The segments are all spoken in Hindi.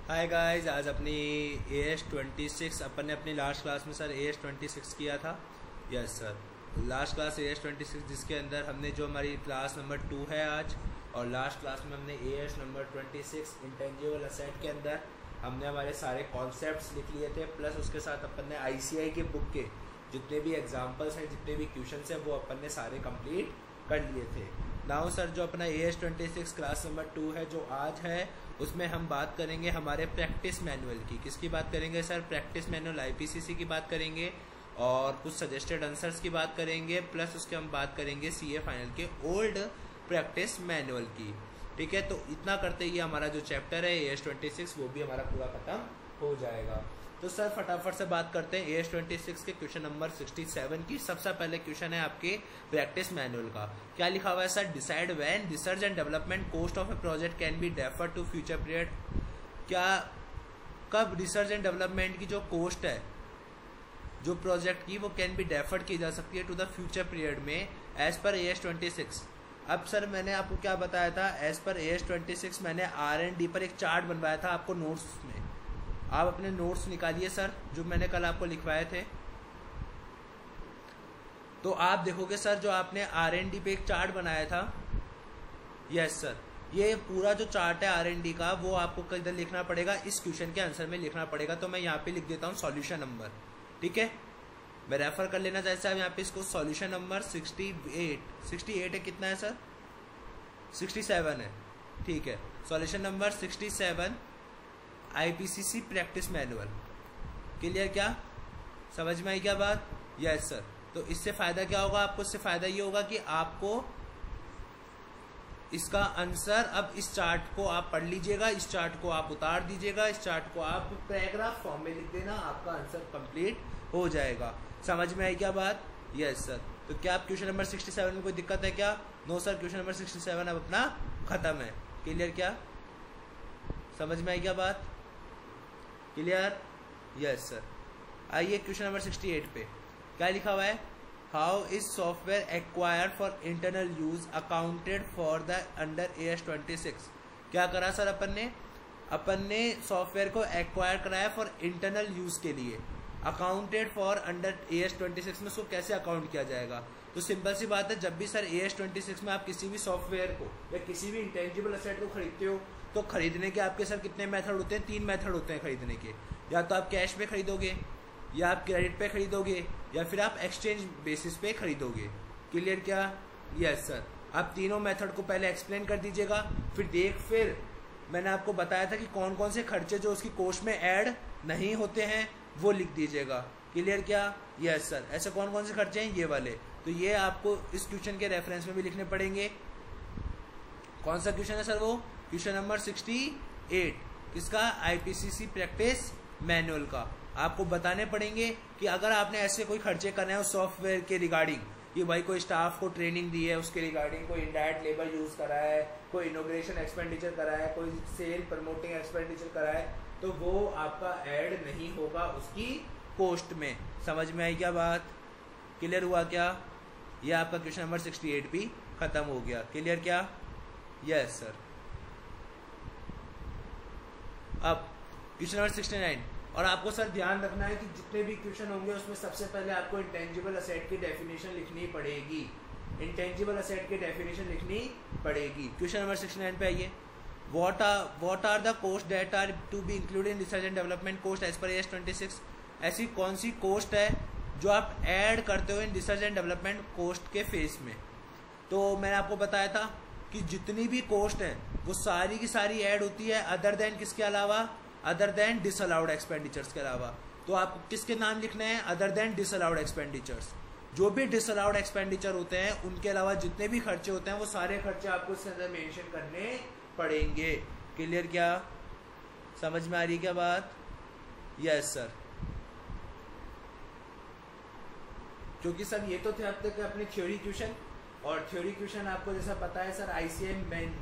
हाय गाइस, आज अपनी AS26 अपन ने अपनी लास्ट क्लास में सर AS26 किया था। Yes sir, last class AS26 जिसके अंदर हमने जो हमारी क्लास नंबर 2 है आज, और लास्ट क्लास में हमने AS नंबर 26 इंटेंजिबल असेट के अंदर हमने हमारे सारे कॉन्सेप्ट्स लिख लिए थे, प्लस उसके साथ अपन ने ICI के बुक के जितने भी एग्जाम्पल्स हैं, जितने भी क्वेश्चन हैं, वो अपन ने सारे कंप्लीट कर लिए थे। नाउ सर, जो अपना AS26 क्लास नंबर 2 है जो आज है, उसमें हम बात करेंगे हमारे प्रैक्टिस मैनुअल की। किसकी बात करेंगे सर? प्रैक्टिस मैनुअल IPCC की बात करेंगे और कुछ सजेस्टेड आंसर्स की बात करेंगे, प्लस उसके हम बात करेंगे CA फाइनल के ओल्ड प्रैक्टिस मैनुअल की। ठीक है, तो इतना करते ही हमारा जो चैप्टर है AS26 वो भी हमारा पूरा खत्म हो जाएगा। तो सर फटाफट से बात करते हैं AS26 के क्वेश्चन नंबर 67 की। सबसे पहले क्वेश्चन है आपके प्रैक्टिस मैनुअल का। क्या लिखा हुआ है sir? Decide when research and development cost of a project can be deferred to future period. क्या कब रिसर्च एंड डेवलपमेंट की जो कॉस्ट है जो प्रोजेक्ट की, वो कैन बी डेफर्ड की जा सकती है टू द फ्यूचर पीरियड में एज पर AS26। अब सर मैंने आपको क्या बताया था? एज पर AS26 मैंने R&D पर एक चार्ट बनवाया था आपको नोट्स में। आप अपने नोट्स निकालिए सर, जो मैंने कल आपको लिखवाए थे। तो आप देखोगे सर, जो आपने R&D पे एक चार्ट बनाया था, यस सर, ये पूरा जो चार्ट है R&D का, वो आपको किधर लिखना पड़ेगा? इस क्वेश्चन के आंसर में लिखना पड़ेगा। तो मैं यहाँ पे लिख देता हूँ सॉल्यूशन नंबर। ठीक है, मैं रेफर कर लेना चाहता हूँ यहाँ पे इसको। सॉल्यूशन नंबर 68 है, कितना है सर? 67 है। ठीक है, solution number 67 IPCC practice manual. Clear? क्या समझ में आई क्या बात? Yes sir. तो इससे फायदा क्या होगा आपको? इससे फायदा ये होगा कि आपको इसका आंसर, अब इस चार्ट को आप पढ़ लीजिएगा, इस चार्ट को आप उतार दीजिएगा, इस चार्ट को आप पैराग्राफ फॉर्म में लिख देना, आपका आंसर कंप्लीट हो जाएगा। समझ में आई क्या बात? Yes sir. तो क्या आप क्वेश्चन नंबर 67 में कोई दिक्कत है क्या? नो सर, क्वेश्चन नंबर 67 अब अपना खत्म है। क्लियर? क्या समझ में आई क्या बात? क्लियर? Yes sir. आइए क्वेश्चन नंबर 68 पे क्या लिखा हुआ है? How is software acquire for internal use accounted for the under AS26। क्या करा सर अपन ने सॉफ्टवेयर को एक्वायर कराया फॉर इंटरनल यूज के लिए। अकाउंटेड फॉर अंडर AS26 में उसको कैसे अकाउंट किया जाएगा? तो सिंपल सी बात है, जब भी सर AS26 में आप किसी भी सॉफ्टवेयर को या किसी भी इंटेंजिबल असेट को खरीदते हो, तो खरीदने के आपके सर कितने मेथड होते हैं? 3 मेथड होते हैं खरीदने के। या तो आप कैश पे खरीदोगे, या आप क्रेडिट पे खरीदोगे, या फिर आप एक्सचेंज बेसिस पे खरीदोगे। क्लियर? क्या? Yes sir. आप तीनों मेथड को पहले एक्सप्लेन कर दीजिएगा, फिर मैंने आपको बताया था कि कौन कौन से खर्चे जो उसकी कोस्ट में ऐड नहीं होते हैं वो लिख दीजिएगा। क्लियर? क्या? Yes sir. ऐसे कौन कौन से खर्चे हैं? ये वाले। तो ये आपको इस क्वेश्चन के रेफरेंस में भी लिखने पड़ेंगे। कौन सा क्वेश्चन है सर? वो क्वेश्चन नंबर 68 इसका IPCC प्रैक्टिस मैनुअल का। आपको बताने पड़ेंगे कि अगर आपने ऐसे कोई खर्चे करने हैं उस सॉफ्टवेयर के रिगार्डिंग, कि भाई कोई स्टाफ को ट्रेनिंग दी है उसके रिगार्डिंग, कोई इनडायरेक्ट लेबर यूज करा है, कोई इनोग्रेशन एक्सपेंडिचर करा है, कोई सेल प्रमोटिंग एक्सपेंडिचर करा है, तो वो आपका ऐड नहीं होगा उसकी कोस्ट में। समझ में आई क्या बात? क्लियर हुआ क्या? ये आपका क्वेश्चन नंबर 68 भी खत्म हो गया। क्लियर? क्या? Yes sir. अब क्वेश्चन नंबर 69, और आपको सर ध्यान रखना है कि जितने भी क्वेश्चन होंगे उसमें सबसे पहले आपको इंटेंजिबल असेट की डेफिनेशन लिखनी पड़ेगी। इंटेंजिबल असेट की डेफिनेशन लिखनी पड़ेगी। क्वेश्चन नंबर 69 पे आइए। What are the costs that are to be included in research and development cost as per AS26। ऐसी कौन सी कोस्ट है जो आप ऐड करते हो in research and development cost के फेस में? तो मैंने आपको बताया था कि जितनी भी कोस्ट है वो सारी की सारी ऐड होती है, अदर देन किसके अलावा? अदर देन डिसअलाउड एक्सपेंडिचर्स के अलावा। तो आपको किसके नाम लिखने हैं? Other than disallowed expenditures. जो भी डिसअलाउड एक्सपेंडिचर होते हैं उनके अलावा जितने भी खर्चे होते हैं वो सारे खर्चे आपको इसके अंदर मेंशन करने पड़ेंगे। क्लियर? क्या समझ में आ रही क्या बात? Yes sir. क्योंकि सर ये तो थे अब तक अपने थ्योरी क्वेश्चन, और थ्योरी क्वेश्चन आपको जैसा पता है सर ICI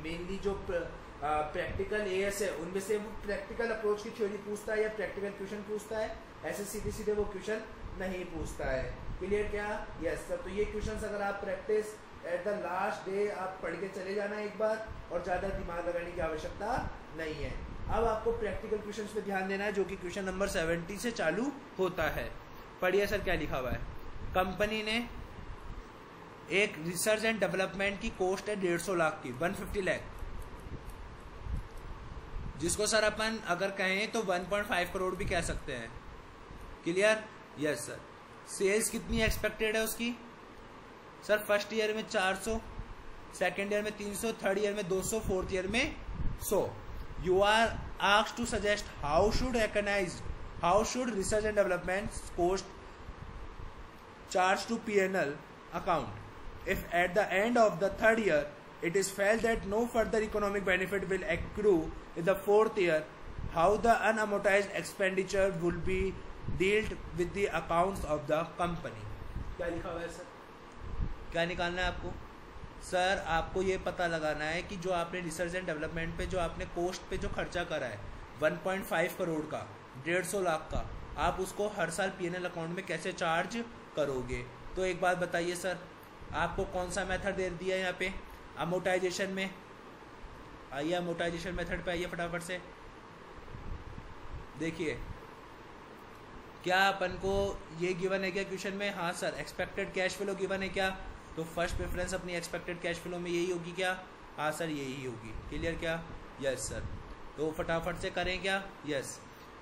मेनली जो प्रैक्टिकल AS है उनमें से वो प्रैक्टिकल अप्रोच की थ्योरी पूछता है या प्रैक्टिकल क्वेश्चन पूछता है। ऐसे सीधे सीधे वो क्वेश्चन नहीं पूछता है। क्लियर? क्या? Yes sir. तो ये क्वेश्चन अगर आप practice at the last day आप पढ़ के चले जाना एक बार, और ज़्यादा दिमाग लगाने की आवश्यकता नहीं है। अब आपको प्रैक्टिकल क्वेश्चंस पे ध्यान देना है, जो कि क्वेश्चन नंबर 70 से चालू होता है। पढ़िए सर क्या लिखा हुआ है। कंपनी ने एक रिसर्च एंड डेवलपमेंट की कॉस्ट है 150 लाख की, 150 लाख, जिसको सर अपन अगर कहें तो 1.5 करोड़ भी कह सकते हैं। क्लियर? Yes sir. सेल्स कितनी एक्सपेक्टेड है उसकी? सर फर्स्ट ईयर में 400, सेकेंड ईयर में 300, थर्ड ईयर में 200, फोर्थ ईयर में 100। You are asked to suggest how should research and development cost charge to P&L account if at the end of the third year it is felt that no further economic benefit will accrue in the fourth year, how the unamortized expenditure will be dealt with the accounts of the company। क्या लिखा हुआ है सर? क्या निकालना है आपको? सर आपको ये पता लगाना है कि जो आपने रिसर्च एंड डेवलपमेंट पे जो आपने कॉस्ट पे जो खर्चा करा है 1.5 करोड़ का, 150 लाख का, आप उसको हर साल P&L अकाउंट में कैसे चार्ज करोगे। तो एक बात बताइए सर, आपको कौन सा मेथड दे दिया है यहाँ पे? अमोटाइजेशन में आइए, अमोटाइजेशन मेथड पे आइए फटाफट से। देखिए क्या अपन को ये गिवन है क्या क्वेश्चन में? हाँ sir. Expected cash flow given है क्या? तो फर्स्ट प्रेफरेंस अपनी एक्सपेक्टेड कैश फ्लो में यही होगी क्या? हाँ सर यही होगी। क्लियर क्या? Yes sir. तो फटाफट से करें क्या? यस।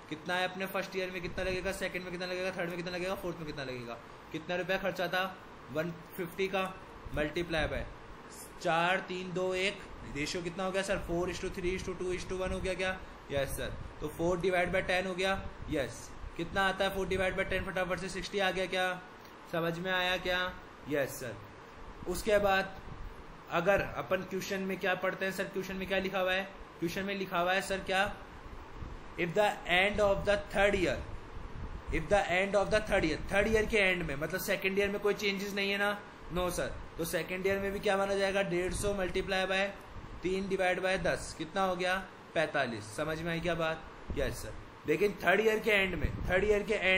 कितना है अपने फर्स्ट ईयर में, कितना लगेगा, सेकंड में कितना लगेगा, थर्ड में कितना लगेगा, फोर्थ में कितना लगेगा? कितना रुपया खर्चा था? 150 का मल्टीप्लाई बाय 4 3 2 1, रेशियो कितना हो गया सर? 4:3:2:1 हो गया क्या? Yes sir. तो 4 डिवाइड बाय 10 हो गया। यस। कितना आता है 4 डिवाइड बाय 10? फटाफट से 60 आ गया क्या? समझ में आया क्या? Yes sir. उसके बाद अगर अपन क्वेश्चन में क्या पढ़ते हैं सर? क्वेश्चन में क्या लिखा हुआ है? क्वेश्चन में लिखा हुआ है सर क्या? If the end of the third year, third year के एंड में, मतलब सेकेंड ईयर में कोई चेंजेस नहीं है ना? No sir. तो सेकेंड ईयर में भी क्या माना जाएगा? 150 मल्टीप्लाई बाय 3 डिवाइड बाय 10 कितना हो गया? 45। समझ में आई क्या बात? Yes sir. लेकिन थर्ड ईयर के एंड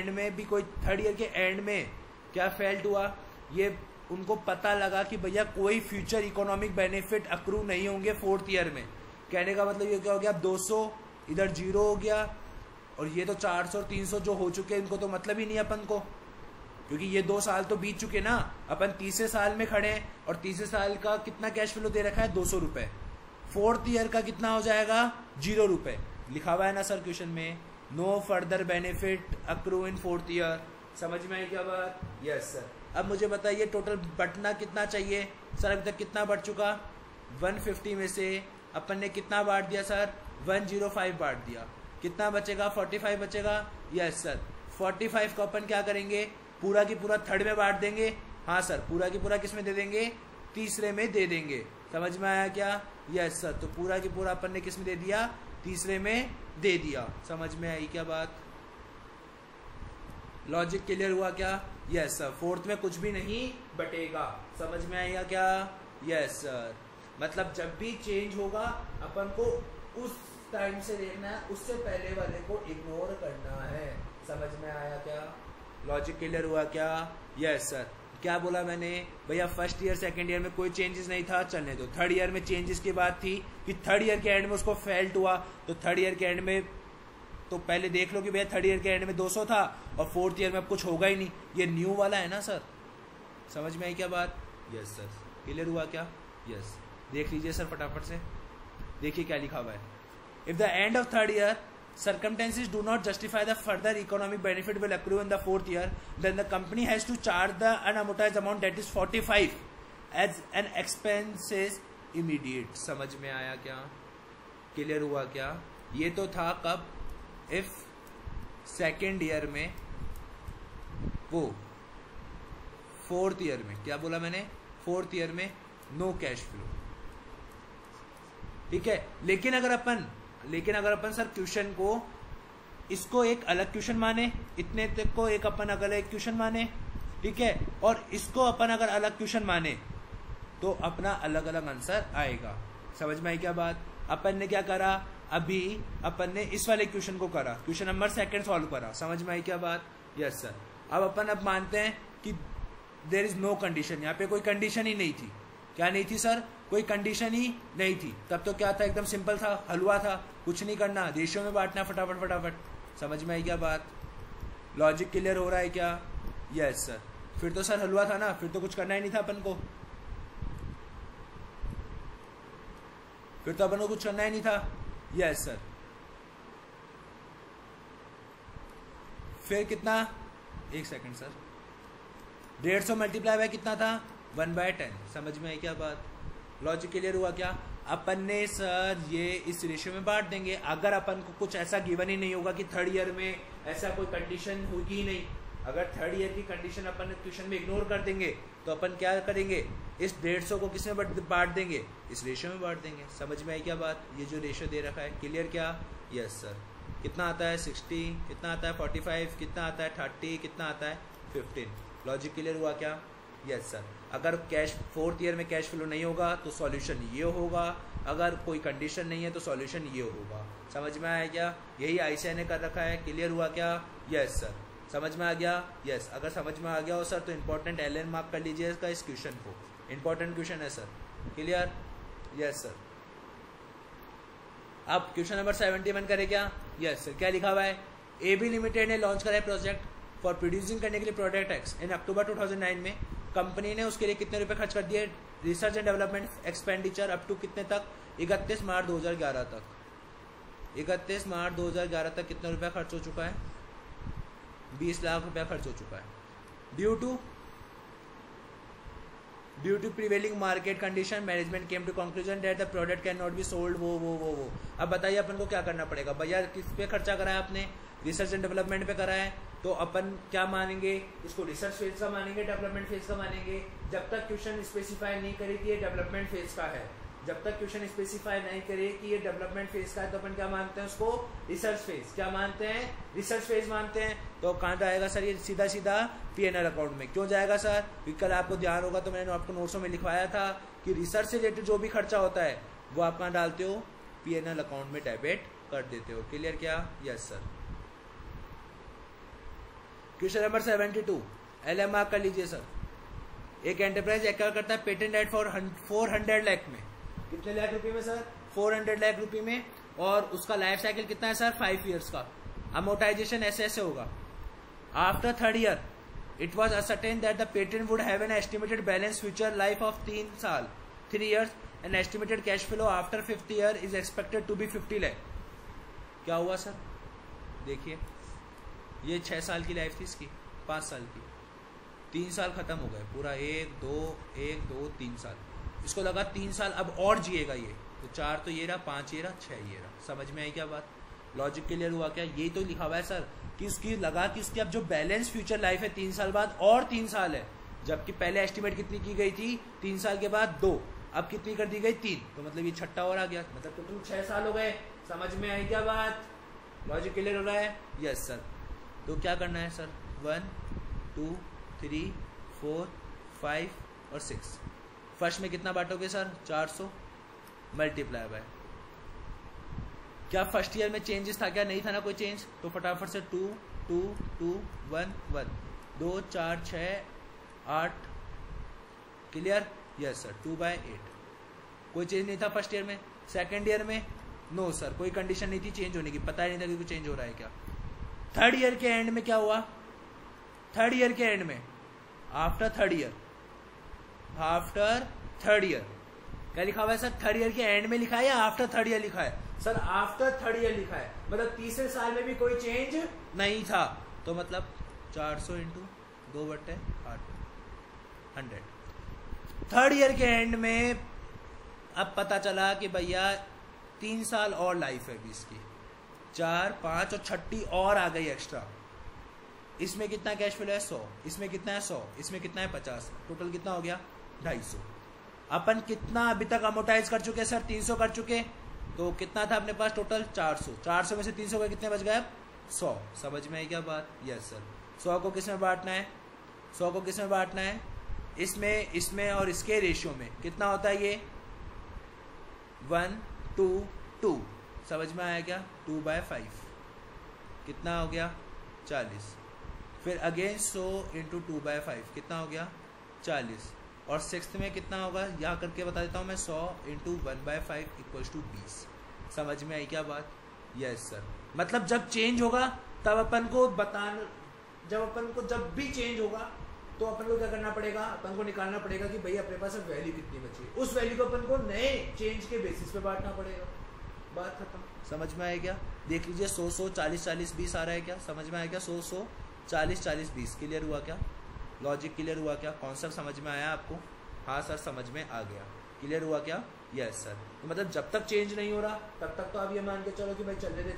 में भी कोई, थर्ड ईयर के एंड में क्या फेल्ट हुआ? ये उनको पता लगा कि भैया कोई फ्यूचर इकोनॉमिक बेनिफिट अक्रू नहीं होंगे फोर्थ ईयर में। कहने का मतलब ये क्या हो गया? 200 इधर 0 हो गया, और ये तो 400 और 300 जो हो चुके हैं इनको तो मतलब ही नहीं अपन को, क्योंकि ये 2 साल तो बीत चुके ना। अपन तीसरे साल में खड़े हैं, और तीसरे साल का कितना कैश फ्लो दे रखा है? 200 रुपए। फोर्थ ईयर का कितना हो जाएगा? 0 रुपए। लिखा हुआ है ना सर क्वेश्चन में? No further benefit accrue in fourth year. समझ में आई क्या बात? Yes sir. अब मुझे बताइए टोटल बटना कितना चाहिए सर? अभी तक कितना बढ़ चुका? 150 में से अपन ने कितना बांट दिया सर? 105 बांट दिया। कितना बचेगा? 45 बचेगा। Yes sir. 45 को अपन क्या करेंगे? पूरा की पूरा थर्ड में बांट देंगे। हाँ सर। पूरा की पूरा किस में दे देंगे? तीसरे में दे देंगे। समझ में आया क्या? Yes sir. तो पूरा की पूरा अपन ने किस में दे दिया? तीसरे में दे दिया। समझ में आई क्या बात? लॉजिक क्लियर हुआ क्या? Yes sir. फोर्थ में कुछ भी नहीं बटेगा। समझ में आएगा क्या? Yes sir. मतलब जब भी चेंज होगा अपन को उस टाइम से देखना है, उससे पहले वाले को इग्नोर करना है। समझ में आया क्या? लॉजिक क्लियर हुआ क्या? Yes sir. क्या बोला मैंने? भैया फर्स्ट ईयर सेकंड ईयर में कोई चेंजेस नहीं था, चलने दो। थर्ड ईयर में चेंजेस की बात थी कि थर्ड ईयर के एंड में उसको फेल्ट हुआ, तो थर्ड ईयर के एंड में तो पहले देख लो कि भैया थर्ड ईयर के एंड में 200 था, और फोर्थ ईयर में अब कुछ होगा ही नहीं। ये न्यू वाला है ना सर? समझ में आई क्या बात? Yes sir. क्लियर हुआ क्या? यस। देख लीजिए सर फटाफट से। देखिए क्या लिखा हुआ है। If the end of third year circumstances do not justify the further economic benefit will accrue in the fourth year, then the company has to charge the unamortized amount, that is 45, as an expenses immediate। समझ में आया क्या? क्लियर हुआ क्या? ये तो था कब? इफ सेकेंड ईयर में, वो फोर्थ ईयर में, क्या बोला मैंने? फोर्थ ईयर में नो कैश फ्लो। ठीक है। लेकिन अगर अपन सर क्वेश्चन को, इसको एक अलग क्वेश्चन माने, इतने तक को एक अपन अगर एक क्वेश्चन माने, ठीक है, और इसको अपन अगर अलग क्वेश्चन माने, तो अपना अलग अलग आंसर आएगा। समझ में आई क्या बात? अपन ने क्या करा? अभी अपन ने इस वाले क्वेश्चन को करा, क्वेश्चन नंबर 2 सॉल्व करा। समझ में आई क्या बात? Yes sir. अब अपन मानते हैं कि देयर इज नो कंडीशन। यहाँ पे कोई कंडीशन ही नहीं थी। क्या नहीं थी सर? कोई कंडीशन ही नहीं थी। तब तो क्या था? एकदम सिंपल था, हलवा था। कुछ नहीं करना, रेशियो में बांटना फटाफट फटाफट। समझ में आई क्या बात? लॉजिक क्लियर हो रहा है क्या? Yes sir. फिर तो सर हलवा था ना, फिर तो कुछ करना ही नहीं था अपन को, फिर तो अपन को कुछ करना ही नहीं था। Yes sir. फिर कितना, एक सेकंड सर, 150 मल्टीप्लाई बाय कितना था? 1/10। समझ में आई क्या बात? लॉजिक क्लियर हुआ क्या? अपन ने सर ये इस रेशियो में बांट देंगे। अगर अपन को कुछ ऐसा गिवन ही नहीं होगा कि थर्ड ईयर में ऐसा कोई कंडीशन होगी ही नहीं, अगर थर्ड ईयर की कंडीशन अपन क्वेश्चन में इग्नोर कर देंगे तो अपन क्या करेंगे, इस 150 को किस में बांट देंगे? इस रेशियो में बांट देंगे। समझ में आई क्या बात? ये जो रेशियो दे रखा है, क्लियर क्या? Yes sir. कितना आता है? 60, कितना आता है? 45, कितना आता है? 30, कितना आता है? 15। लॉजिक क्लियर हुआ क्या? Yes sir. अगर कैश फोर्थ ईयर में कैश फ्लो नहीं होगा तो सॉल्यूशन ये होगा, अगर कोई कंडीशन नहीं है तो सॉल्यूशन ये होगा। समझ में आया क्या? यही आईसीआई ने कर रखा है। क्लियर हुआ क्या? Yes sir. समझ में आ गया? यस। अगर समझ में आ गया हो सर तो इंपॉर्टेंट एलएन मार्क कर लीजिए इसका, इस क्वेश्चन को। इंपॉर्टेंट क्वेश्चन है सर। क्लियर? Yes sir. अब क्वेश्चन नंबर 71 करें क्या? Yes sir. क्या लिखा हुआ है? एबी लिमिटेड ने लॉन्च करा है प्रोजेक्ट फॉर प्रोड्यूसिंग करने के लिए प्रोडक्ट एक्स इन अक्टूबर 2009 में। कंपनी ने उसके लिए कितने रुपए खर्च कर दिए? Research and development expenditure up to कितने तक? 31 मार्च 2011 तक। 31 मार्च 2011 तक कितने रुपया खर्च हो चुका है? 20 लाख रुपया खर्च हो चुका है। Due to prevailing market condition management came to conclusion that the product can not be sold. वो अब बताइए अपन को क्या करना पड़ेगा? भैया किस पे खर्चा करा है आपने? रिसर्च एंड डेवलपमेंट पे करा है, तो अपन क्या मानेंगे? इसको रिसर्च फेज का मानेंगे, डेवलपमेंट फेज का मानेंगे? जब तक क्वेश्चन स्पेसिफाई नहीं करी कि ये डेवलपमेंट फेज का है, जब तक क्वेश्चन स्पेसिफाई नहीं करे कि ये डेवलपमेंट फेज का है, तो अपन क्या मानते हैं उसको? Research phase. क्या मानते हैं? रिसर्च फेज मानते हैं। तो कहाँ जाएगा सर ये? सीधा सीधा पीएनएल अकाउंट में। क्यों जाएगा सर? क्योंकि कल आपको ध्यान होगा तो मैंने आपको नोट्सों में लिखवाया था कि रिसर्च से रिलेटेड जो भी खर्चा होता है वो आप कहाँ डालते हो? पीएनएल अकाउंट में डेबिट कर देते हो। क्लियर क्या? Yes sir. Question number 72 LM mark कर लीजिए सर। एक एंटरप्राइज एक्वायर करता है पेटेंट राइट फॉर 400 लाख में। कितने लाख रुपए में सर? 400 लाख रुपए में। और उसका लाइफ साइकिल कितना है सर? 5 ईयर्स का। अमोर्टाइजेशन ऐसे होगा। After third year it was ascertain that the patent would have an estimated balance future life of 3 साल 3 years and estimated cash flow after 5th year is expected to be 50 lakh. क्या हुआ सर? देखिए ये 6 साल की लाइफ थी इसकी, 5 साल की, 3 साल खत्म हो गए पूरा। 1 2 3 साल। इसको लगा 3 साल अब और जिएगा ये, तो 4 तो ये रहा, 5 ये रहा, 6 ये रहा। समझ में आई क्या बात? लॉजिक क्लियर हुआ क्या? ये तो लिखा हुआ है सर कि उसकी लगा कि उसकी अब जो बैलेंस फ्यूचर लाइफ है 3 साल बाद और 3 साल है, जबकि पहले एस्टिमेट कितनी की गई थी? 3 साल के बाद 2, अब कितनी कर दी गई? 3। तो मतलब ये छठा और आ गया, मतलब टोटल 6 साल हो गए। समझ में आई क्या बात? लॉजिक क्लियर हो रहा है? Yes sir. तो क्या करना है सर? 1 2 3 4 5 और 6। फर्स्ट में कितना बांटोगे सर? 400 multiply by. क्या फर्स्ट ईयर में चेंजेस था क्या? नहीं था ना कोई चेंज। तो फटाफट से 2 2 2 1 1 2 4 6 8। क्लियर? Yes sir. 2/8। कोई चेंज नहीं था फर्स्ट ईयर में। सेकेंड ईयर में नो सर, कोई कंडीशन नहीं थी चेंज होने की, पता ही नहीं था कि कुछ चेंज हो रहा है क्या। थर्ड ईयर के एंड में क्या हुआ? थर्ड ईयर के एंड में आफ्टर थर्ड ईयर क्या लिखा हुआ है सर? थर्ड ईयर के एंड में लिखा है या आफ्टर थर्ड ईयर लिखा है? सर आफ्टर थर्ड ईयर लिखा है, मतलब तीसरे साल में भी कोई चेंज नहीं था। तो मतलब 400 × 2/8 100। थर्ड ईयर के एंड में अब पता चला कि भैया 3 साल और लाइफ है 20 की, 4 5 और छठी और आ गई एक्स्ट्रा। इसमें कितना कैश फ्लो है? 100। इसमें कितना है? 100। इसमें कितना है? 50। टोटल कितना हो गया? 250। अपन कितना अभी तक अमोर्टाइज कर चुके सर? 300 कर चुके। तो कितना था अपने पास टोटल? 400। 400 में से 300 के कितने बच गए? 100। समझ में आई क्या बात? Yes sir. 100 को किस में बांटना है? 100 को किस में बांटना है? इसमें और इसके रेशियो में। कितना होता है ये? 1 2 2। समझ में आया क्या? 2/5 कितना हो गया? 40। फिर अगेन 100 × 2/5 कितना हो गया? 40। और 6th में कितना होगा? यहाँ करके बता देता हूँ मैं। 100 × 1/5 = 20। समझ में आई क्या बात? Yes sir. मतलब जब चेंज होगा तब अपन को बताना, जब भी चेंज होगा तो अपन को क्या करना पड़ेगा, अपन को निकालना पड़ेगा कि भाई अपने पास अब वैल्यू कितनी बची है, उस वैल्यू को अपन को नए चेंज के बेसिस पे बांटना पड़ेगा। बात खत्म। समझ में आया क्या? देख लीजिए 100 100 40 40 20 आ रहा है क्या? समझ में आया क्या? 100 100 40 40 20 क्लियर हुआ क्या? लॉजिक क्लियर हुआ क्या? कॉन्सेप्ट समझ में आया आपको? हाँ सर समझ में आ गया। क्लियर हुआ क्या? Yes sir. तो मतलब जब तक चेंज नहीं हो रहा तब तक तो आप ये मान के चलो कि भाई चलने दे।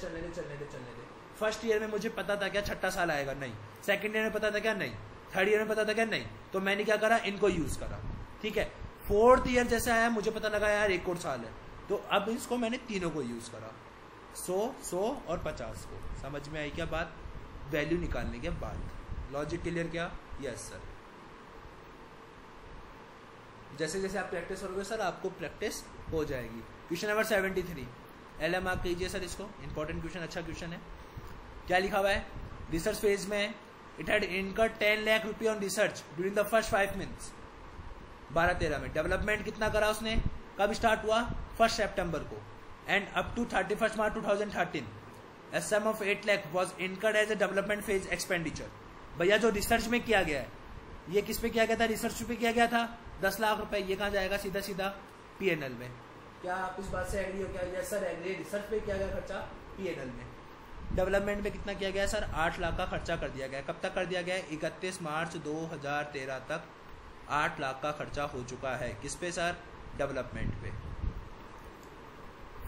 फर्स्ट ईयर में मुझे पता था क्या छठा साल आएगा? नहीं। सेकंड ईयर में पता था क्या? नहीं। थर्ड ईयर में पता था क्या? नहीं। तो मैंने क्या करा, इनको यूज करा। ठीक है। फोर्थ ईयर जैसे आया मुझे पता लगा यार एक और साल है, तो अब इसको मैंने तीनों को यूज करा, 100 100 और 50 को। समझ में आई क्या बात? वैल्यू निकालने के बाद। लॉजिक क्लियर क्या? Yes sir. जैसे जैसे आप प्रैक्टिस करोगे सर आपको प्रैक्टिस हो जाएगी। क्वेश्चन नंबर 73 LM मार्क कीजिए सर इसको, इंपॉर्टेंट क्वेश्चन, अच्छा क्वेश्चन है। क्या लिखा हुआ है? रिसर्च फेज में इट हैड इनकर्ड 10 लाख रुपये on research during the first 5 months. 12-13 में डेवलपमेंट कितना करा उसने? कब स्टार्ट हुआ? 1 सितंबर को। And up to 31 March 2013 a sum of 8 lakh was incurred as a development phase expenditure। भैया जो रिसर्च में किया गया है, ये किस पे किया गया था? रिसर्च पे किया गया था 10 लाख रुपए। ये कहाँ जाएगा? सीधा सीधा PNL में। क्या आप इस बात से एग्री हो क्या? Yes sir agree. रिसर्च पे किया गया खर्चा PNL में। डेवलपमेंट में कितना किया गया सर? 8 लाख का खर्चा कर दिया गया। कब तक कर दिया गया? 31 मार्च 2013 तक 8 लाख का खर्चा हो चुका है। किस पे सर? डेवलपमेंट पे।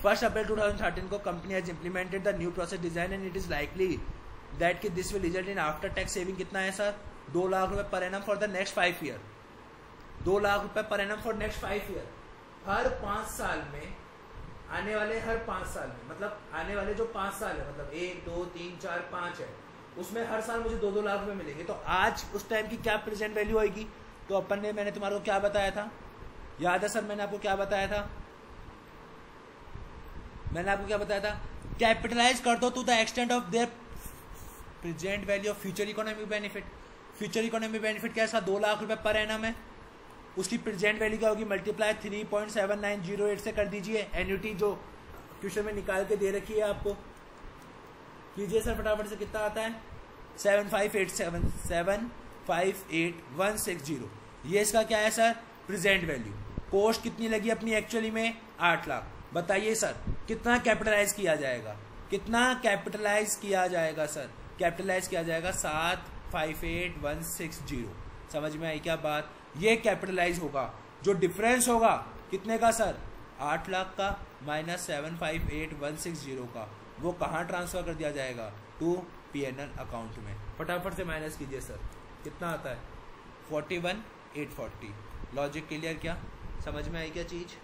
1 अप्रैल 2013 को company has implemented the new process design and it is likely that कि this will result in after tax saving कितना है सर? 2 लाख रुपए per annum for the next 5 year. 2 lakh रुपए per annum for next 5 year. हर 5 साल में, आने वाले हर 5 साल में, मतलब आने वाले जो 5 साल है, मतलब 1 2 3 4 5 है, उसमें हर साल मुझे 2-2 लाख रुपए मिलेंगे। तो आज उस टाइम की क्या प्रेजेंट वैल्यू आएगी? तो अपन ने, मैंने तुम्हारे को क्या बताया था? याद है सर मैंने आपको क्या बताया था? मैंने आपको क्या बताया था? कैपिटलाइज कर दो to the extent of their present value of future economic benefit. Future economic benefit कैसा? 2 लाख रुपए पर एनम है। उसकी प्रेजेंट वैल्यू क्या होगी? मल्टीप्लाई 3.7908 से कर दीजिए। एन्युटी जो क्वेश्चन में निकाल के दे रखी है आपको, कीजिए सर फटाफट से। कितना आता है? 7587160। ये इसका क्या है सर? Present value. कॉस्ट कितनी लगी अपनी एक्चुअली में? 8 लाख। बताइए सर कितना कैपिटलाइज किया जाएगा? कितना कैपिटलाइज किया जाएगा सर? कैपिटलाइज किया जाएगा 758,160। समझ में आई क्या बात? ये कैपिटलाइज होगा। जो डिफरेंस होगा कितने का सर? 8 लाख का माइनस 758,160 का, वो कहाँ ट्रांसफर कर दिया जाएगा? टू PNL अकाउंट में। फटाफट से माइनस कीजिए सर। कितना आता है? 41,840। लॉजिक क्लियर क्या? समझ में आई क्या चीज?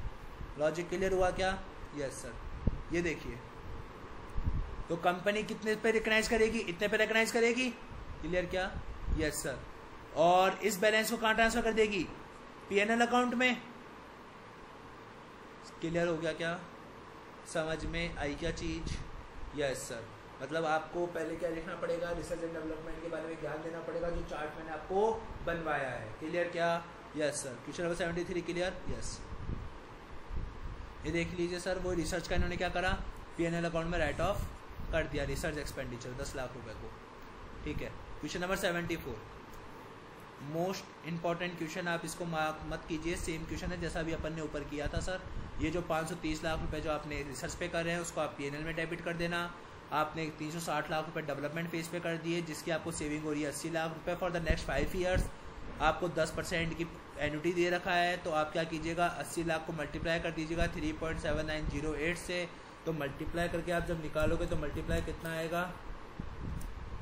लॉजिक क्लियर हुआ क्या? Yes sir. ये देखिए, तो कंपनी कितने पे रिकग्नाइज करेगी? इतने पे रिकग्नाइज करेगी। क्लियर क्या? Yes sir. और इस बैलेंस को कहाँ ट्रांसफर कर देगी? PNL अकाउंट में। क्लियर हो गया क्या? समझ में आई क्या चीज? Yes sir. मतलब आपको पहले क्या लिखना पड़ेगा? रिसर्च एंड डेवलपमेंट के बारे में ज्ञान देना पड़ेगा, जो चार्ट मैंने आपको बनवाया है। क्लियर क्या? Yes sir. Question number 73 clear? Yes. ये देख लीजिए सर, वो रिसर्च का इन्होंने क्या करा? PNL अकाउंट में राइट ऑफ कर दिया रिसर्च एक्सपेंडिचर 10 लाख रुपए को। ठीक है। Question number 74 most important question, आप इसको मार्क मत कीजिए, सेम क्वेश्चन है जैसा भी अपन ने ऊपर किया था सर। ये जो 530 लाख रुपए जो आपने रिसर्च पे कर रहे हैं उसको आप PNL में डेबिट कर देना। आपने 360 लाख रुपए डेवलपमेंट फेज पे कर दिए, जिसकी आपको सेविंग हो रही है 80 लाख रुपए फॉर द नेक्स्ट 5 ईयर्स। आपको 10% की एन्युटी दे रखा है, तो आप क्या कीजिएगा? 80 लाख को मल्टीप्लाई कर दीजिएगा 3.7908 से। तो मल्टीप्लाई करके आप जब निकालोगे तो मल्टीप्लाई कितना आएगा?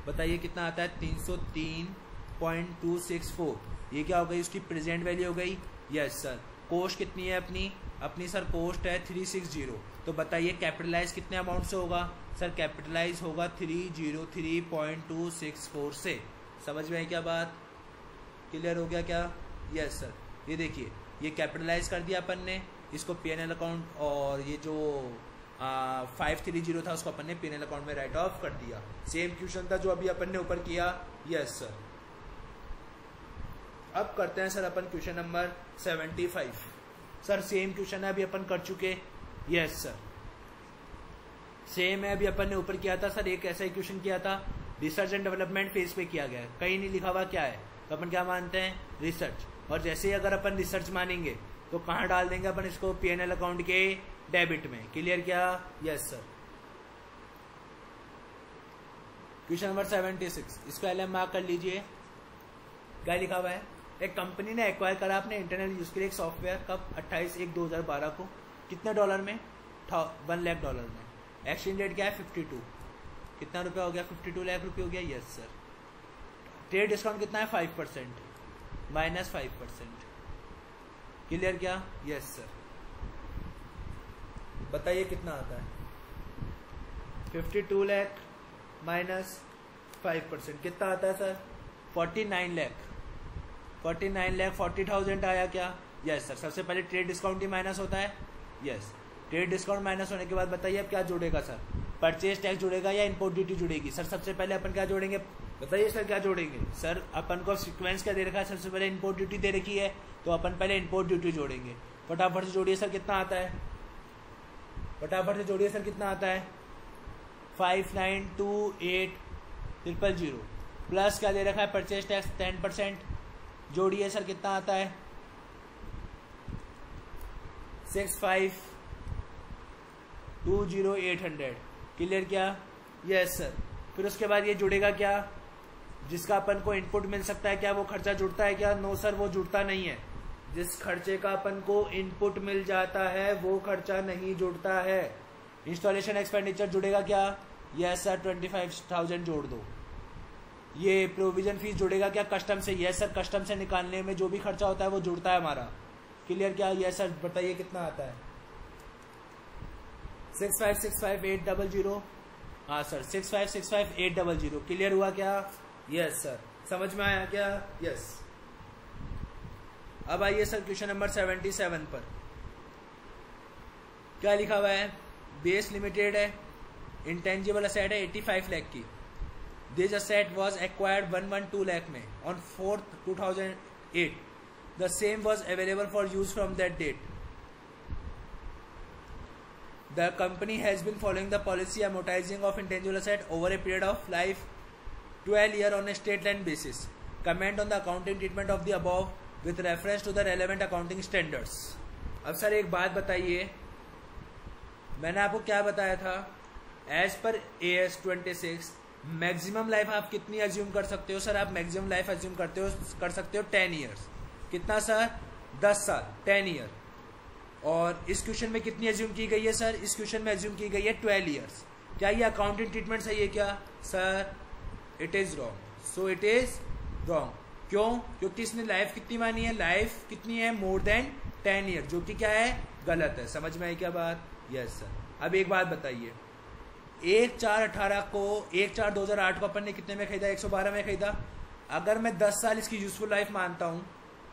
बताइए कितना आता है? 303.264। ये क्या हो गई? उसकी प्रेजेंट वैल्यू हो गई। Yes sir. कॉस्ट कितनी है अपनी? अपनी सर कॉस्ट है 360। तो बताइए कैपिटलाइज कितने अमाउंट से होगा? सर कैपिटलाइज होगा 303.264 से। समझ में आई क्या बात? क्लियर हो गया क्या? Yes sir. ये देखिए, ये कैपिटलाइज कर दिया अपन ने, इसको PNL अकाउंट, और ये जो 530 था उसको अपन ने PNL अकाउंट में राइट ऑफ कर दिया। सेम क्वेश्चन था जो अभी अपन ने ऊपर किया। Yes sir. अब करते हैं सर अपन question number 75। Sir same question है, अभी अपन कर चुके। Yes sir. सेम है, अभी अपन ने ऊपर किया था सर, एक ऐसा इक्वेशन किया था, रिसर्च एंड डेवलपमेंट फेज पे किया गया है, कहीं नहीं लिखा हुआ क्या है, तो अपन क्या मानते हैं, रिसर्च। और जैसे ही अगर अपन रिसर्च मानेंगे तो कहाँ डाल देंगे अपन इसको, P&L अकाउंट के डेबिट में। क्लियर क्या? Yes sir. क्वेश्चन नंबर 76, इसको LM मार्क कर लीजिए। क्या लिखा हुआ है, एक कंपनी ने एक्वायर करा अपने इंटरनल यूज के लिए एक सॉफ्टवेयर, कब, 28/1/2012 को, कितने डॉलर में, $1 लाख में। एक्सचेंज रेट क्या है, 52, कितना रुपया हो गया, 52 लाख रुपये हो गया। Yes sir. ट्रेड डिस्काउंट कितना है, 5%, -5%। क्लियर क्या? Yes sir. बताइए कितना आता है, 52 लाख -5%, कितना आता है सर, 49 लाख। 49 लाख 40,000 आया क्या? Yes sir. सबसे पहले ट्रेड डिस्काउंट ही माइनस होता है। यस, ट्रेड डिस्काउंट माइनस होने के बाद बताइए अब क्या जोड़ेगा सर, परचेज टैक्स जुड़ेगा या इम्पोर्ट ड्यूटी जुड़ेगी? सर सबसे पहले अपन क्या जोड़ेंगे, बताइए सर क्या जोड़ेंगे? सर अपन को सीक्वेंस क्या दे रखा है, सबसे पहले इम्पोर्ट ड्यूटी दे रखी है, तो अपन पहले इम्पोर्ट ड्यूटी जोड़ेंगे। फटाफट से जोड़िए सर, कितना आता है, फटाफट से जोड़िए सर, कितना आता है, 5928,000 प्लस क्या दे रखा है, परचेज टैक्स 10%, जोड़िए सर, कितना आता है, 65,20,800। क्लियर क्या? Yes sir. फिर उसके बाद ये जुड़ेगा क्या, जिसका अपन को इनपुट मिल सकता है, क्या वो खर्चा जुड़ता है क्या? नो सर, वो जुड़ता नहीं है। जिस खर्चे का अपन को इनपुट मिल जाता है वो खर्चा नहीं जुड़ता है। इंस्टॉलेशन एक्सपेंडिचर जुड़ेगा क्या? यस सर, 25,000 जोड़ दो। ये प्रोविजन फीस जुड़ेगा क्या कस्टम से? यस सर, कस्टम से निकालने में जो भी खर्चा होता है वो जुड़ता है हमारा। क्लियर क्या? Yes sir. बताइए कितना आता है, 6565,800। हाँ सर, 6565,800। क्लियर हुआ क्या? Yes sir. समझ में आया क्या? यस। अब आइए सर क्वेश्चन नंबर 77 पर। क्या लिखा हुआ है, बेस लिमिटेड है, इंटेंजिबल असेट है 85 लाख की। This asset was acquired 112 lakh में on 4th 2008. The same was available for use from that date. The company has been following the policy amortizing of intangible asset over a period of life 12 years on a straight line basis. Comment on the accounting treatment of the above with reference to the relevant accounting standards. अब सर एक बात बताइए, मैंने आपको क्या बताया था, as per AS 26 maximum life आप कितनी एज्यूम कर सकते हो? सर आप मैक्सिमम लाइफ एज्यूम कर सकते हो 10 ईयर्स। कितना सर? 10 साल, 10 ईयर। और इस क्वेश्चन में कितनी एज्यूम की गई है सर? इस क्वेश्चन में एज्यूम की गई है 12 ईयर्स। क्या ये अकाउंटिंग ट्रीटमेंट सही है क्या? Sir it is wrong. So it is wrong. क्यों? क्योंकि इसने लाइफ कितनी मानी है, लाइफ कितनी है, मोर देन 10 ईयर, जो कि क्या है, गलत है। समझ में आई क्या बात? Yes sir. अब एक बात बताइए, 1/4/2008 को अपन ने कितने में खरीदा? 112 में खरीदा। अगर मैं 10 साल इसकी यूजफुल लाइफ मानता हूं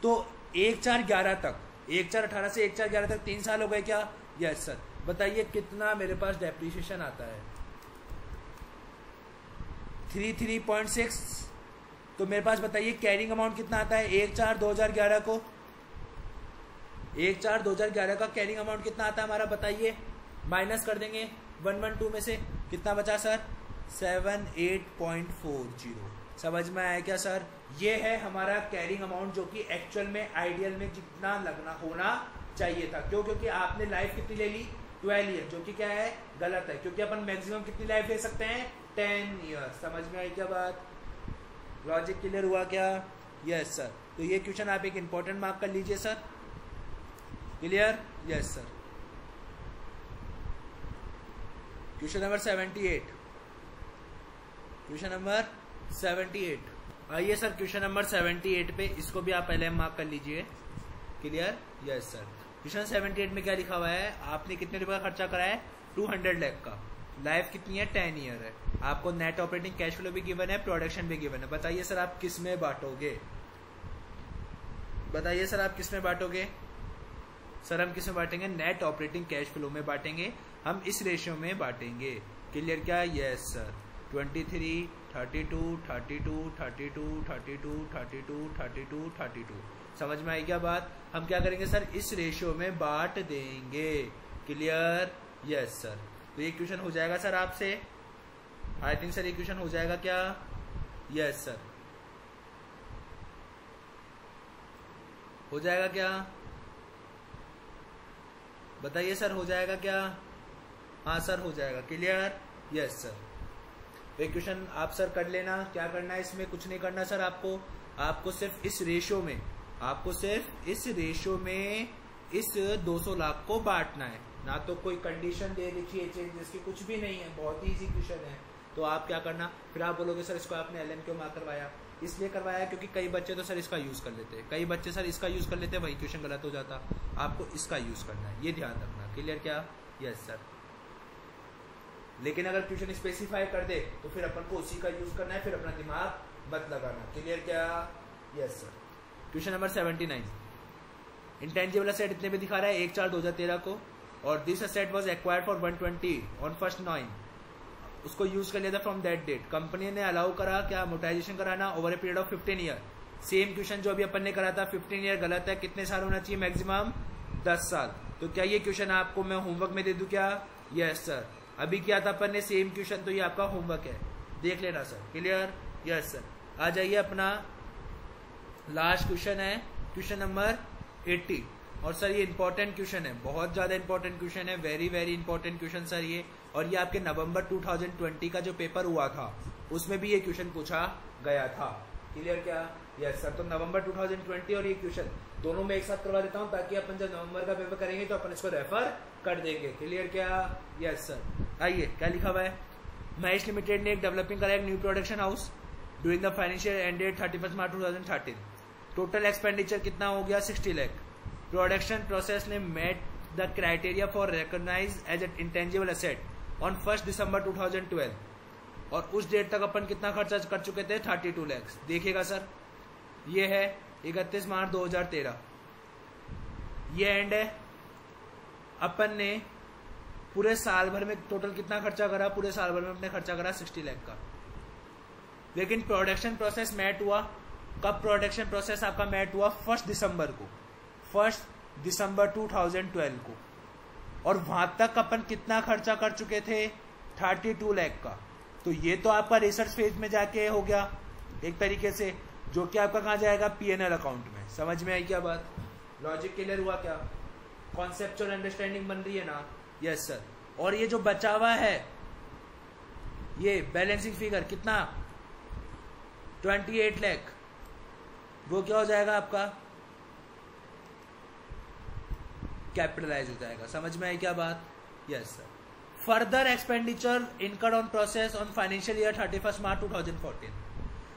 तो 1/4/11 तक, 1/4/18 से 1/4/11 तक 3 साल हो गए क्या? Yes sir. बताइए कितना मेरे पास डेप्रिसिएशन आता है? 33.6। तो मेरे पास बताइए कैरिंग अमाउंट कितना आता है 1/4/2011 को? 1/4/2011 का कैरिंग अमाउंट कितना आता है हमारा? बताइए, माइनस कर देंगे 112 में से, कितना बचा सर? 78.40। समझ में आया क्या सर? ये है हमारा कैरिंग अमाउंट, जो कि एक्चुअल में आइडियल में जितना लगना होना चाहिए था। क्यों? क्योंकि आपने लाइफ कितनी ले ली? 12 ईयर, जो कि क्या है, गलत है। क्योंकि अपन मैक्सिमम कितनी लाइफ ले सकते हैं? 10 ईयर। समझ में आई क्या बात? लॉजिक क्लियर हुआ क्या? Yes sir. तो ये क्वेश्चन आप एक इंपॉर्टेंट मार्क कर लीजिए sir. Clear? Yes sir. Question number 78। Question number 78। आइए सर क्वेश्चन नंबर 78 पे, इसको भी आप पहले मार्क कर लीजिए। क्लियर? Yes sir. क्वेश्चन 78 में क्या लिखा हुआ है, आपने कितने रुपए का खर्चा करा है? 200 लाख का। लाइफ कितनी है? 10 ईयर है। आपको नेट ऑपरेटिंग कैश फ्लो भी गिवन है, प्रोडक्शन भी गिवन है। बताइए सर आप किस में बांटोगे? बताइए सर आप किस में बांटोगे? सर हम किस में बांटेंगे? नेट ऑपरेटिंग कैश फ्लो में बांटेंगे। हम इस रेशियो में बांटेंगे। क्लियर क्या? Yes sir. 23, 32, 32, 32, 32, 32, 32, 32। समझ में आई क्या बात? हम क्या करेंगे सर? इस रेशियो में बांट देंगे। क्लियर? Yes sir. तो ये क्वेश्चन हो जाएगा सर आपसे, आई थिंक सर ये क्वेश्चन हो जाएगा क्या? यस सर, हो जाएगा क्या? बताइए सर, हो जाएगा क्या? हाँ सर हो जाएगा। क्लियर? Yes sir. एक क्वेश्चन आप सर कर लेना। क्या करना है इसमें? कुछ नहीं करना सर आपको सिर्फ इस रेशो में, आपको सिर्फ इस रेशो में इस 200 लाख को बांटना है। ना तो कोई कंडीशन दे रखी है चेंजेस की, कुछ भी नहीं है, बहुत ही इजी क्वेश्चन है। तो आप क्या करना, फिर आप बोलोगे सर इसको आपने LM क्यों मार्क करवाया? इसलिए करवाया क्योंकि कई बच्चे तो सर इसका यूज कर लेते हैं, कई बच्चे सर इसका यूज कर लेते हैं, वही क्वेश्चन गलत हो जाता। आपको इसका यूज करना है, ये ध्यान रखना। क्लियर क्या? Yes sir. लेकिन अगर क्वेश्चन स्पेसिफाई कर दे तो फिर अपन को उसी का यूज करना है, फिर अपना दिमाग मत लगाना। क्लियर क्या? Yes sir. Question number 79, intangible asset इतने में दिखा रहा है 1/4/2013 को, और this asset was acquired for 120 on 1st 9, उसको यूज कर लिया था फ्रॉम दैट डेट। कंपनी ने अलाउ करा क्या मोटाइजेशन कराना over a period of 15 year. Same question जो अभी अपन ने करा था 15 ईयर गलत है, कितने साल होना चाहिए? मैक्सिमम 10 साल। तो क्या ये क्वेश्चन आपको मैं होमवर्क में दे दूं क्या? Yes sir. अभी किया था अपन ने सेम क्वेश्चन, तो ये आपका होमवर्क है, देख लेना सर। क्लियर? Yes sir. आ जाइए, अपना लास्ट क्वेश्चन है क्वेश्चन नंबर 80, और सर ये इंपॉर्टेंट क्वेश्चन है, बहुत ज्यादा इंपॉर्टेंट क्वेश्चन है, very very important question sir ये। और ये आपके नवंबर 2020 का जो पेपर हुआ था उसमें भी ये क्वेश्चन पूछा गया था। क्लियर क्या? Yes sir. तो नवंबर 2020 और ये क्वेश्चन दोनों में एक साथ करवा देता हूँ, ताकि अपन जब नवंबर का पेपर करेंगे तो अपन इसको रेफर कर देंगे। क्लियर क्या? Yes sir. आइए, क्या लिखा हुआ है? महेश लिमिटेड ने एक डेवलपिंग करा एक new production house during the financial ended 31 March 2013। Total expenditure कितना हो गया? 60 लाख। प्रोडक्शन प्रोसेस ने met the criteria for recognise as an intangible asset on 1 दिसंबर 2012, और उस डेट तक अपन कितना खर्चा कर चुके थे? 32 लाख। देखिएगा सर, ये है 31 मार्च 2013, ये एंड है। अपन ने पूरे साल भर में टोटल कितना खर्चा करा? पूरे साल भर में अपने खर्चा करा 60 लाख का। लेकिन प्रोडक्शन प्रोसेस मैट हुआ कब? प्रोडक्शन प्रोसेस आपका मैट हुआ 1 दिसंबर को, 1 दिसंबर 2012 को, और वहां तक अपन कितना खर्चा कर चुके थे? 32 लाख का। तो ये तो आपका रिसर्च फेज में जाके हो गया एक तरीके से, जो कि आपका कहाँ जाएगा? P&L अकाउंट में। समझ में आई क्या बात? लॉजिक क्लियर हुआ क्या? कॉन्सेप्चुअल अंडरस्टैंडिंग बन रही है ना? Yes sir. और ये जो बचा हुआ है ये बैलेंसिंग फिगर कितना? 28 लाख, वो क्या हो जाएगा आपका? कैपिटलाइज हो जाएगा। समझ में आई क्या बात? Yes sir. Further expenditure incurred on process on financial year 31 मार्च 2014।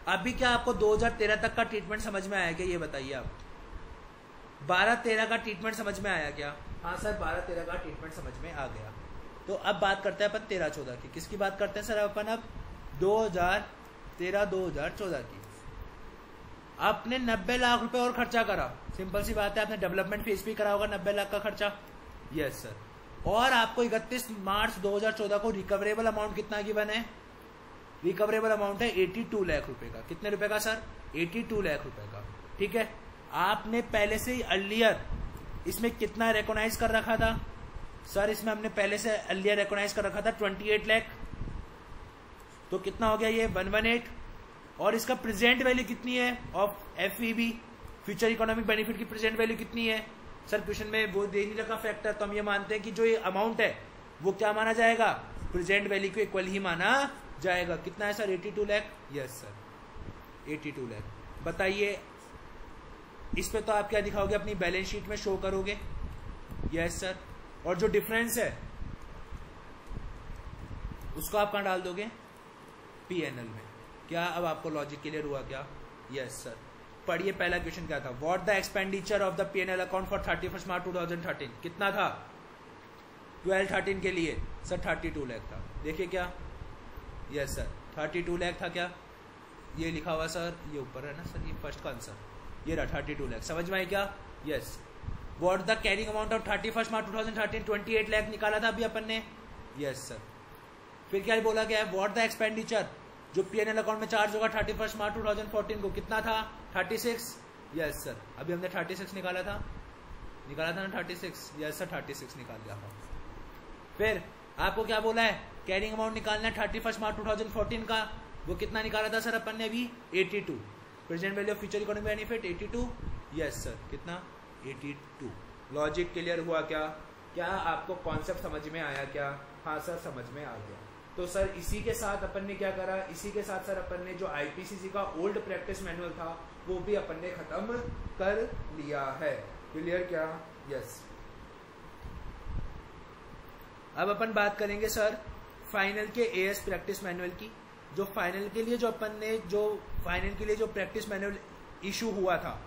अभी क्या आपको 2013 तक का ट्रीटमेंट समझ में आया क्या? ये बताइए आप। 12-13 का ट्रीटमेंट समझ में आया क्या? हाँ सर, 12-13 का ट्रीटमेंट समझ में आ गया। तो अब बात करते हैं अपन 13-14 की। किसकी बात करते हैं सर अपन अब? 2013-2014 की। आपने 90 लाख रुपए और खर्चा करा, सिंपल सी बात है, आपने डेवलपमेंट फीस भी करा होगा 90 लाख का खर्चा। Yes sir. और आपको 31 मार्च 2014 को रिकवरेबल अमाउंट कितना गिवन है? रिकवरेबल अमाउंट है 82 लाख रुपए का। कितने रुपए का सर? 82 लाख रुपए का। ठीक है। आपने पहले से ही अर्लियर इसमें कितना रिकॉग्नाइज कर रखा था सर? इसमें हमने पहले से अर्लियर रिकॉग्नाइज कर रखा था 28 लाख। तो कितना हो गया ये? 118। और इसका प्रेजेंट वैल्यू कितनी है of FEB, future economic benefit की प्रेजेंट वैल्यू कितनी है? सर क्वेश्चन में वो दे नहीं रखा फैक्टर, तो हम ये मानते हैं कि जो ये अमाउंट है वो क्या माना जाएगा? प्रेजेंट वैल्यू को इक्वल ही माना जाएगा। कितना है sir? 82 lakh. Yes sir, 82 lakh. बताइए, इस पे तो आप क्या दिखाओगे? अपनी बैलेंस शीट में शो करोगे। Yes sir. और जो डिफरेंस है उसको आप कहां डाल दोगे? P&L में। क्या अब आपको लॉजिक क्लियर हुआ क्या? Yes sir. पढ़िए, पहला क्वेश्चन क्या था? What the expenditure of the P&L account for 31 March 2013। कितना था? 12-13 के लिए सर 32 लाख था। देखिए क्या? यस सर, 32 लाख था क्या? ये लिखा हुआ सर, ये ऊपर है ना सर, ये फर्स्ट का आंसर, ये रहा 32 लाख। समझ में आई क्या? Yes. What the carrying amount of 31 March 2013, 28 lakh निकाला था अभी अपन ने। Yes sir. फिर क्या बोला गया है? व्हाट द एक्सपेंडिचर जो P&L अकाउंट में चार्ज होगा 31 मार्च 2014 को, कितना था? 36। Yes sir. अभी हमने 36 निकाला था ना 36। यस सर, 36 निकाल दिया था। फिर आपको क्या बोला है, कैरिंग अमाउंट निकालना है 31 मार्च 2014 का, वो कितना निकाला था सर अपन ने अभी 82, present value of future economic benefit 82, yes sir कितना 82। लॉजिक क्लियर हुआ क्या? क्या आपको कॉन्सेप्ट समझ में आया क्या? हाँ सर समझ में आ गया। तो सर इसी के साथ अपन ने क्या करा, इसी के साथ सर अपन ने जो आईपीसीसी का ओल्ड प्रैक्टिस मैनुअल था वो भी अपन ने खत्म कर लिया है। क्लियर क्या? यस। अब अपन बात करेंगे सर फाइनल के एएस प्रैक्टिस मैनुअल की। जो फाइनल के लिए जो अपन ने फाइनल के लिए जो प्रैक्टिस मैनुअल इशू हुआ था,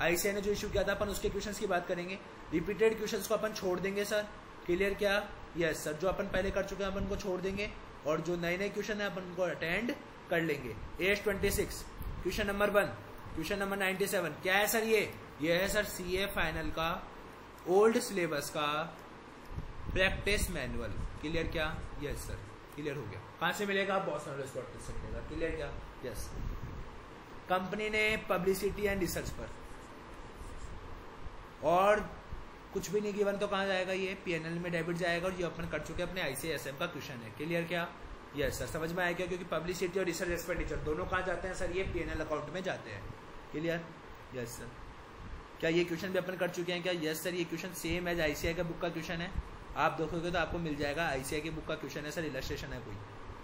आईसीआई ने जो इशू किया था, अपन उसके क्वेश्चंस की बात करेंगे। रिपीटेड क्वेश्चंस को अपन छोड़ देंगे सर। क्लियर क्या? Yes sir. जो अपन पहले कर चुके हैं अपन को छोड़ देंगे और जो नए नए क्वेश्चन है अपन उनको अटेंड कर लेंगे। As 26 question number 1, question number 97 क्या है सर? ये है सर सीए फाइनल का ओल्ड सिलेबस का प्रैक्टिस मैनुअल। क्लियर क्या? यस सर क्लियर हो गया। कहां से मिलेगा? बॉस नॉलेज स्पॉट से मिलेगा। क्लियर क्या? यस। कंपनी ने पब्लिसिटी एंड रिसर्च पर और कुछ भी नहीं गिवन तो कहाँ जाएगा? ये पीएनएल में डेबिट जाएगा और ये अपन कर चुके अपने आईसीएसएम का क्वेश्चन है। क्लियर क्या? यस सर समझ में आया क्या? क्योंकि पब्लिसिटी और रिसर्च एक्सपेंडिचर दोनों कहाँ जाते हैं सर? ये पीएनएल अकाउंट में जाते हैं। क्लियर? Yes sir. क्या ये क्वेश्चन भी अपन कर चुके हैं क्या? Yes sir. ये क्वेश्चन सेम एज आईसीआई का बुक का क्वेश्चन है। आप देखोगे तो आपको मिल जाएगा, आईसीआई की बुक का क्वेश्चन है सर, इलस्ट्रेशन है कोई।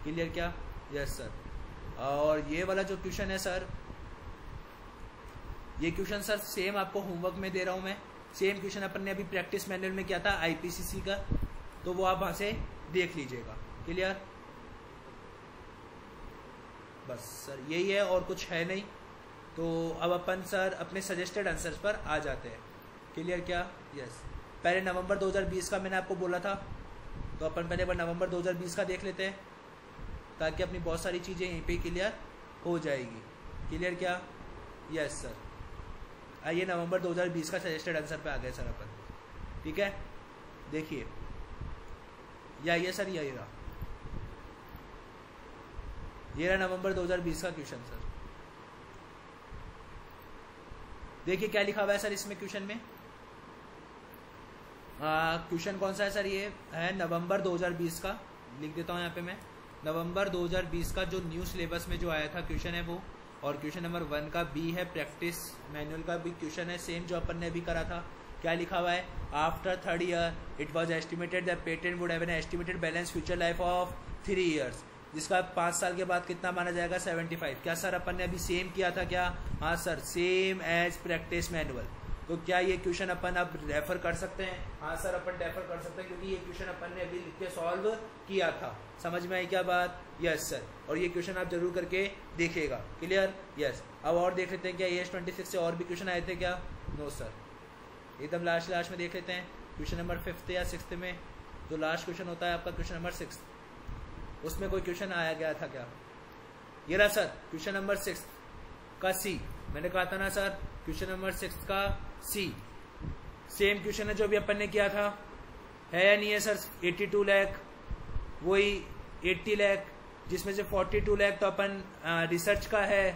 क्लियर क्या? Yes sir. और ये वाला जो क्वेश्चन है सर, ये क्वेश्चन सर सेम आपको होमवर्क में दे रहा हूं मैं। सेम क्वेश्चन अपन ने अभी प्रैक्टिस मैनुअल में किया था आईपीसीसी का, तो वो आप वहां से देख लीजिएगा। क्लियर? बस सर यही है और कुछ है नहीं। तो अब अपन सर अपने सजेस्टेड आंसर्स पर आ जाते हैं। क्लियर क्या? यस। पहले नवंबर 2020 का मैंने आपको बोला था, तो अपन पहले नवंबर 2020 का देख लेते हैं ताकि अपनी बहुत सारी चीजें यहीं पे क्लियर हो जाएगी। क्लियर क्या? Yes sir. आइए नवंबर 2020 का सजेस्टेड आंसर पे आ गए सर अपन। ठीक है, देखिए ये सर, यही रहा, ये रहा नवंबर 2020 का क्वेश्चन सर। देखिए क्या लिखा हुआ है सर इसमें क्वेश्चन में। क्वेश्चन कौन सा है सर? ये है नवंबर 2020 का। लिख देता हूं यहाँ पे मैं, नवंबर 2020 का जो न्यू सिलेबस में जो आया था क्वेश्चन है वो। और क्वेश्चन नंबर 1 का बी है, प्रैक्टिस मैनुअल का भी क्वेश्चन है, सेम जो अपन ने अभी करा था। क्या लिखा हुआ है? After 3rd year it was estimated that patent would have an estimated balance future life of 3 years, जिसका 5 साल के बाद कितना माना जाएगा? 75। क्या सर अपन ने अभी सेम किया था क्या? हाँ sir, same as practice manual. तो क्या ये क्वेश्चन अपन अब रेफर कर सकते हैं? हाँ सर अपन रेफर कर सकते हैं, क्योंकि ये क्वेश्चन अपन ने अभी लिख के सॉल्व किया था। समझ में आई क्या बात? Yes sir. और ये क्वेश्चन आप जरूर करके देखिएगा। क्लियर? यस। अब और देख लेते हैं क्या एएस 26 से और भी क्वेश्चन आए थे क्या? No sir. एकदम लास्ट में देख लेते हैं क्वेश्चन नंबर 5th या 6th में, जो लास्ट क्वेश्चन होता है आपका क्वेश्चन नंबर 6, उसमें कोई क्वेश्चन आया गया था क्या? ये रहा सर क्वेश्चन नंबर 6 का सी। मैंने कहा था ना सर क्वेश्चन नंबर 6 का सी सेम क्वेश्चन है जो भी अपन ने किया था, है या नहीं है सर? 82 लाख, वही 80 लाख, जिसमें से 42 लाख तो अपन रिसर्च का है,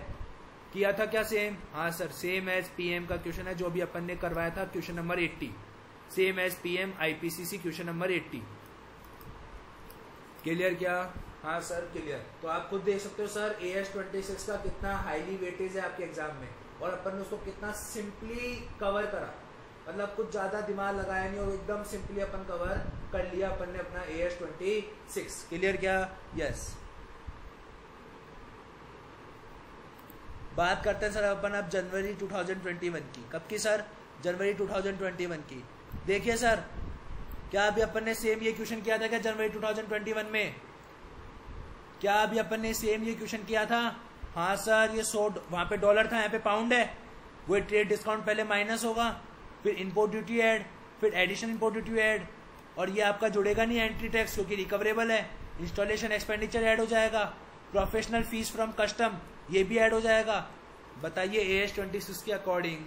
किया था क्या सेम? हाँ सर, सेम एज पीएम का क्वेश्चन है जो भी अपन ने करवाया था question number 80, same as PM IPCC question number 80। Clear क्या? हाँ सर क्लियर। तो आप खुद देख सकते हो सर एएस 26 का कितना हाईली वेटेज है आपके एग्जाम में, और अपन ने उसको कितना सिंपली कवर करा, मतलब कुछ ज्यादा दिमाग लगाया नहीं और एकदम सिंपली अपन कवर कर लिया अपन ने अपना एएस 26। क्लियर क्या? यस। बात करते हैं सर अपन अब जनवरी 2021 की। कब की सर? जनवरी 2021 की। देखिए सर, क्या अभी अपन ने सेम ये क्वेश्चन किया था क्या जनवरी 2021 में? क्या अभी अपन ने सेम ये क्वेश्चन किया था? हाँ सर, ये 100 वहां पे डॉलर था, यहाँ पे पाउंड है। वो ट्रेड डिस्काउंट पहले माइनस होगा, फिर इम्पोर्ट ड्यूटी ऐड, फिर एडिशनल इम्पोर्ट ड्यूटी ऐड, और ये आपका जुड़ेगा नहीं एंट्री टैक्स क्योंकि रिकवरेबल है। इंस्टॉलेशन एक्सपेंडिचर ऐड हो जाएगा, प्रोफेशनल फीस फ्रॉम कस्टम ये भी ऐड हो जाएगा। बताइए एएस 26 के अकॉर्डिंग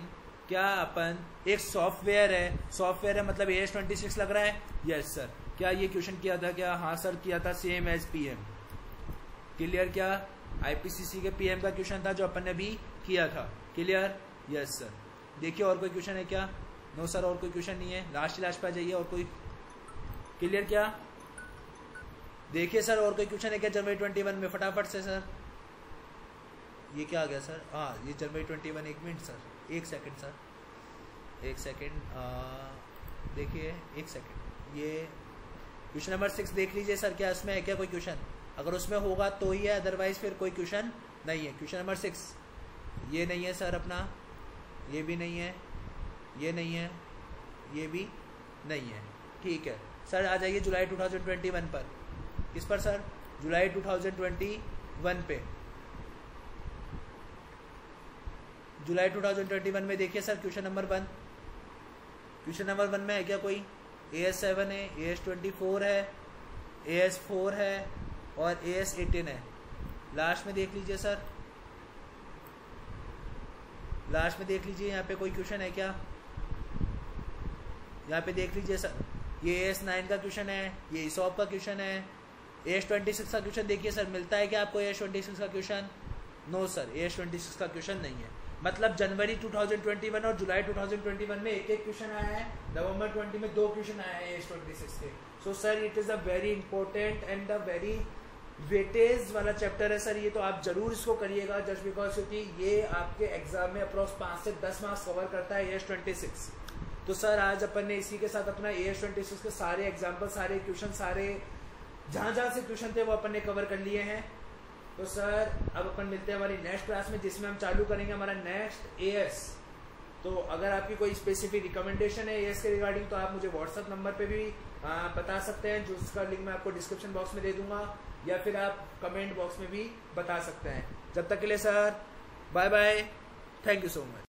क्या अपन, एक सॉफ्टवेयर है मतलब एएस 26 लग रहा है? Yes sir. क्या ये क्वेश्चन किया था क्या? हाँ सर किया था, सेम एज पीएम। क्लियर क्या? आईपीसीसी के पीएम का क्वेश्चन था जो अपन ने भी किया था। क्लियर? Yes sir. देखिए और कोई क्वेश्चन है क्या? नो सर और कोई क्वेश्चन नहीं है। लास्ट पे आ जाइए और कोई। क्लियर क्या? देखिए सर और कोई क्वेश्चन है क्या जनवरी 21 में? फटाफट से सर। ये क्या आ गया सर? हाँ ये जनवरी 21, 1 minute sir, 1 second sir, 1 second. देखिए 1 सेकंड, ये क्वेश्चन नंबर 6 देख लीजिए सर, क्या उसमें है क्या कोई क्वेश्चन? अगर उसमें होगा तो ही है, अदरवाइज फिर कोई क्वेश्चन नहीं है। क्वेश्चन नंबर 6 ये नहीं है सर अपना, ये भी नहीं है, ये नहीं है, ये भी नहीं है। ठीक है सर, आ जाइए जुलाई 2021 पर। किस पर सर? जुलाई 2021 पे। जुलाई 2021 में देखिए sir question number 1, question number 1 में है क्या कोई? AS7 है, AS24 है, AS4 है और AS18 है। लास्ट में देख लीजिए सर, लास्ट में देख लीजिए, यहाँ पे कोई क्वेश्चन है क्या? यहाँ पे देख लीजिए सर, ये AS9 का क्वेश्चन है, ये ईसॉप का क्वेश्चन है। AS26 का क्वेश्चन देखिए सर, मिलता है क्या आपको AS26 का क्वेश्चन? नो सर, AS26 का क्वेश्चन नहीं है। मतलब जनवरी 2021 और जुलाई 2021 में एक क्वेश्चन आया है, नवंबर 20 में 2 क्वेश्चन आया है AS26 के। So sir it is a very important and a very weightage वाला चैप्टर है सर ये, तो आप जरूर इसको करिएगा, जस्ट बिकॉज क्योंकि ये आपके एग्जाम में अप्रॉक्स 5 से 10 मार्क्स कवर करता है AS26। तो सर आज अपन ने इसी के साथ अपना AS26 के सारे एग्जाम्पल, सारे क्वेश्चन, सारे जहाँ से क्वेश्चन थे वो अपन ने कवर कर लिए हैं। तो सर अब अपन मिलते हैं हमारी नेक्स्ट क्लास में, जिसमें हम चालू करेंगे हमारा नेक्स्ट AS। तो अगर आपकी कोई स्पेसिफिक रिकमेंडेशन है AS के रिगार्डिंग तो आप मुझे व्हाट्सअप नंबर पे भी बता सकते हैं, जिसका लिंक मैं आपको डिस्क्रिप्शन बॉक्स में दे दूंगा, या फिर आप कमेंट बॉक्स में भी बता सकते हैं। जब तक के लिए sir bye bye, thank you so much.